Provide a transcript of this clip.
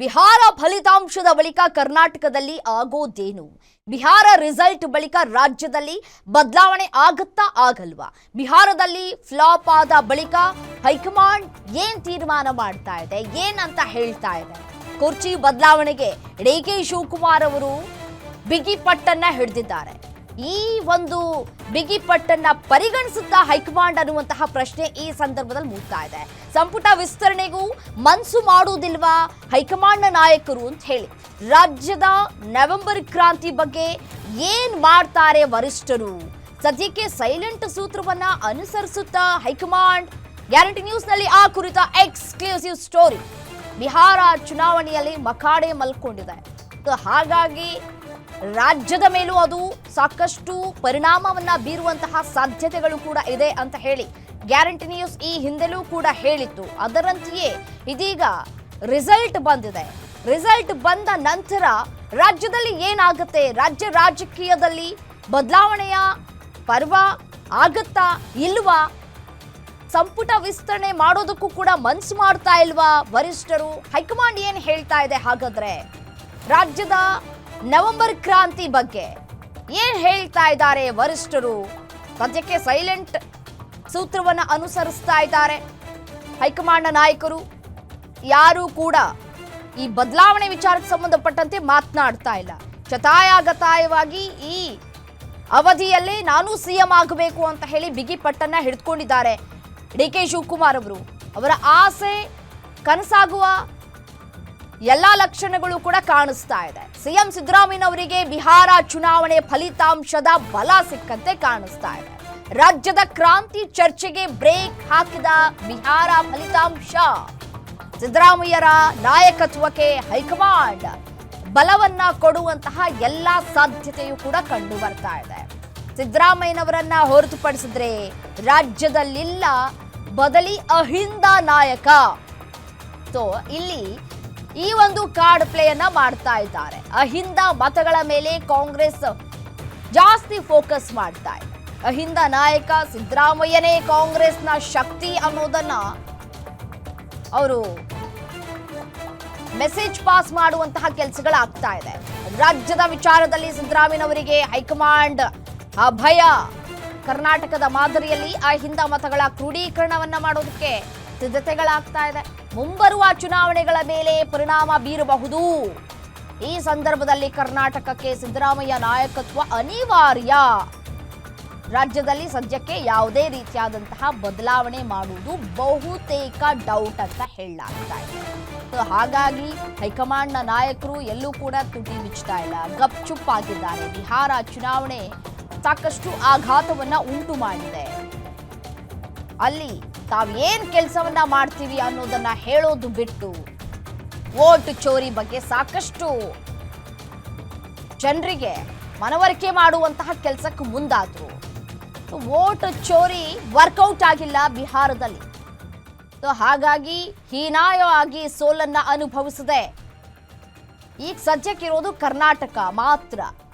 ಬಿಹಾರ ಫಲಿತಾಂಶದ ಬಳಿಕ ಕರ್ನಾಟಕದಲ್ಲಿ ಆಗೋದೇನು? ಬಿಹಾರ ರಿಸಲ್ಟ್ ಬಳಿಕ ರಾಜ್ಯದಲ್ಲಿ ಬದಲಾವಣೆ ಆಗುತ್ತಾ ಆಗಲ್ವಾ? ಬಿಹಾರದಲ್ಲಿ ಫ್ಲಾಪ್ ಆದ ಬಳಿಕ ಹೈಕಮಾಂಡ್ ಏನ್ ತೀರ್ಮಾನ ಮಾಡ್ತಾ ಇದೆ, ಏನಂತ ಹೇಳ್ತಾ ಇದೆ? ಕುರ್ಚಿ ಬದಲಾವಣೆಗೆ ಡಿ.ಕೆ. ಶಿವಕುಮಾರ್ ಅವರು ಬಿಗಿ ಪಟ್ಟನ್ನ ಹಿಡಿದಿದ್ದಾರೆ. ಈ ಒಂದು ಬಿಗಿ ಪಟ್ಟನ್ನ ಪರಿಗಣಿಸುತ್ತಾ ಹೈಕಮಾಂಡ್ ಅನ್ನುವಂತಹ ಪ್ರಶ್ನೆ ಈ ಸಂದರ್ಭದಲ್ಲಿ ಮೂಡ್ತಾ ಇದೆ. ಸಂಪುಟ ವಿಸ್ತರಣೆಗೂ ಮನಸ್ಸು ಮಾಡುವುದಿಲ್ವಾ ಹೈಕಮಾಂಡ್ ನಾಯಕರು ಅಂತ ಹೇಳಿ ರಾಜ್ಯದ ನವೆಂಬರ್ ಕ್ರಾಂತಿ ಬಗ್ಗೆ ಏನ್ ಮಾಡ್ತಾರೆ ವರಿಷ್ಠರು? ಸದ್ಯಕ್ಕೆ ಸೈಲೆಂಟ್ ಸೂತ್ರವನ್ನ ಅನುಸರಿಸುತ್ತಾ ಹೈಕಮಾಂಡ್? ಗ್ಯಾರಂಟಿ ನ್ಯೂಸ್ ನಲ್ಲಿ ಆ ಕುರಿತ ಎಕ್ಸ್ಕ್ಲೂಸಿವ್ ಸ್ಟೋರಿ. ಬಿಹಾರ ಚುನಾವಣೆಯಲ್ಲಿ ಮಕಾಡೆ ಮಲ್ಕೊಂಡಿದೆ, ಹಾಗಾಗಿ ರಾಜ್ಯದ ಮೇಲೂ ಅದು ಸಾಕಷ್ಟು ಪರಿಣಾಮವನ್ನ ಬೀರುವಂತಹ ಸಾಧ್ಯತೆಗಳು ಕೂಡ ಇದೆ ಅಂತ ಹೇಳಿ ಗ್ಯಾರಂಟಿ ನ್ಯೂಸ್ ಈ ಹಿಂದೆಲೂ ಕೂಡ ಹೇಳಿತ್ತು. ಅದರಂತೆಯೇ ಇದೀಗ ರಿಸಲ್ಟ್ ಬಂದಿದೆ. ರಿಸಲ್ಟ್ ಬಂದ ನಂತರ ರಾಜ್ಯದಲ್ಲಿ ಏನಾಗುತ್ತೆ, ರಾಜ್ಯ ರಾಜಕೀಯದಲ್ಲಿ ಬದಲಾವಣೆಯ ಪರ್ವ ಆಗುತ್ತಾ ಇಲ್ವಾ? ಸಂಪುಟ ವಿಸ್ತರಣೆ ಮಾಡೋದಕ್ಕೂ ಕೂಡ ಮನಸ್ಸು ಮಾಡ್ತಾ ಇಲ್ವಾ ವರಿಷ್ಠರು? ಹೈಕಮಾಂಡ್ ಏನ್ ಹೇಳ್ತಾ ಇದೆ ಹಾಗಾದ್ರೆ? ರಾಜ್ಯದ ನವೆಂಬರ್ ಕ್ರಾಂತಿ ಬಗ್ಗೆ ಏನ್ ಹೇಳ್ತಾ ಇದ್ದಾರೆ ವರಿಷ್ಠರು? ಸದ್ಯಕ್ಕೆ ಸೈಲೆಂಟ್ ಸೂತ್ರವನ್ನ ಅನುಸರಿಸ್ತಾ ಇದ್ದಾರೆ ಹೈಕಮಾಂಡ್ ನಾಯಕರು. ಯಾರು ಕೂಡ ಈ ಬದಲಾವಣೆ ವಿಚಾರಕ್ಕೆ ಸಂಬಂಧಪಟ್ಟಂತೆ ಮಾತನಾಡ್ತಾ ಇಲ್ಲ. ಶತಾಯಗತಾಯವಾಗಿ ಈ ಅವಧಿಯಲ್ಲೇ ನಾನು ಸಿಎಂ ಆಗಬೇಕು ಅಂತ ಹೇಳಿ ಬಿಗಿ ಪಟ್ಟನ್ನ ಹಿಡಿದುಕೊಂಡಿದ್ದಾರೆ ಡಿ.ಕೆ. ಶಿವಕುಮಾರ್ ಅವರು. ಅವರ ಆಸೆ ಕನಸಾಗುವ ಎಲ್ಲಾ ಲಕ್ಷಣಗಳು ಕೂಡ ಕಾಣಿಸ್ತಾ ಇದೆ. ಸಿಎಂ ಸಿದ್ದರಾಮಯ್ಯನವರಿಗೆ ಬಿಹಾರ ಚುನಾವಣೆ ಫಲಿತಾಂಶದ ಬಲ ಸಿಕ್ಕಂತೆ ಕಾಣಿಸ್ತಾ ಇದೆ. ರಾಜ್ಯದ ಕ್ರಾಂತಿ ಚರ್ಚೆಗೆ ಬ್ರೇಕ್ ಹಾಕಿದ ಬಿಹಾರ ಫಲಿತಾಂಶ. ಸಿದ್ದರಾಮಯ್ಯರ ನಾಯಕತ್ವಕ್ಕೆ ಹೈಕಮಾಂಡ್ ಬಲವನ್ನ ಕೊಡುವಂತಹ ಎಲ್ಲಾ ಸಾಧ್ಯತೆಯೂ ಕೂಡ ಕಂಡು ಬರ್ತಾ ಇದೆ. ಸಿದ್ದರಾಮಯ್ಯನವರನ್ನ ಹೊರತುಪಡಿಸಿದ್ರೆ ರಾಜ್ಯದಲ್ಲಿಲ್ಲ ಬದಲಿ ಅಹಿಂದ ನಾಯಕ. ಇಲ್ಲಿ ಈ ಒಂದು ಕಾರ್ಡ್ ಪ್ಲೇಯನ್ನ ಮಾಡ್ತಾ ಇದ್ದಾರೆ. ಅಹಿಂದ ಮತಗಳ ಮೇಲೆ ಕಾಂಗ್ರೆಸ್ ಜಾಸ್ತಿ ಫೋಕಸ್ ಮಾಡ್ತಾ ಇದೆ. ಅಹಿಂದ ನಾಯಕ ಸಿದ್ದರಾಮಯ್ಯನೇ ಕಾಂಗ್ರೆಸ್ನ ಶಕ್ತಿ ಅನ್ನೋದನ್ನ ಅವರು ಮೆಸೇಜ್ ಪಾಸ್ ಮಾಡುವಂತಹ ಕೆಲಸಗಳಾಗ್ತಾ ಇದೆ. ರಾಜ್ಯದ ವಿಚಾರದಲ್ಲಿ ಸಿದ್ದರಾಮಯ್ಯನವರಿಗೆ ಹೈಕಮಾಂಡ್ ಅಭಯ. ಕರ್ನಾಟಕದ ಮಾದರಿಯಲ್ಲಿ ಅಹಿಂದ ಮತಗಳ ಕ್ರೋಢೀಕರಣವನ್ನ ಮಾಡೋದಕ್ಕೆ ಸಿದ್ಧತೆಗಳಾಗ್ತಾ ಇದೆ. ಮುಂಬರುವ ಚುನಾವಣೆಗಳ ಮೇಲೆ ಪರಿಣಾಮ ಬೀರಬಹುದು. ಈ ಸಂದರ್ಭದಲ್ಲಿ ಕರ್ನಾಟಕಕ್ಕೆ ಸಿದ್ದರಾಮಯ್ಯ ನಾಯಕತ್ವ ಅನಿವಾರ್ಯ. ರಾಜ್ಯದಲ್ಲಿ ಸದ್ಯಕ್ಕೆ ಯಾವುದೇ ರೀತಿಯಾದಂತಹ ಬದಲಾವಣೆ ಮಾಡುವುದು ಬಹುತೇಕ ಡೌಟ್ ಅಂತ ಹೇಳಲಾಗ್ತಾ ಇದೆ. ಹಾಗಾಗಿ ಹೈಕಮಾಂಡ್ನ ನಾಯಕರು ಎಲ್ಲೂ ಕೂಡ ತುಟಿ ಬಿಚ್ತಾ ಇಲ್ಲ, ಗಪ್ಚುಪ್ ಆಗಿದ್ದಾರೆ. ಬಿಹಾರ ಚುನಾವಣೆ ಸಾಕಷ್ಟು ಆಘಾತವನ್ನ ಉಂಟು ಮಾಡಿದೆ. ಅಲ್ಲಿ ತಾವೇನ್ ಕೆಲಸವನ್ನ ಮಾಡ್ತೀವಿ ಅನ್ನೋದನ್ನ ಹೇಳೋದು ಬಿಟ್ಟು ವೋಟ್ ಚೋರಿ ಬಗ್ಗೆ ಸಾಕಷ್ಟು ಜನರಿಗೆ ಮನವರಿಕೆ ಮಾಡುವಂತಹ ಕೆಲಸಕ್ಕೆ ಮುಂದಾದ್ರು. ವೋಟ್ ಚೋರಿ ವರ್ಕೌಟ್ ಆಗಿಲ್ಲ ಬಿಹಾರದಲ್ಲಿ. ಹಾಗಾಗಿ ಹೀನಾಯವಾಗಿ ಸೋಲನ್ನ ಅನುಭವಿಸಿದೆ. ಈಗ ಸದ್ಯಕ್ಕಿರೋದು ಕರ್ನಾಟಕ ಮಾತ್ರ.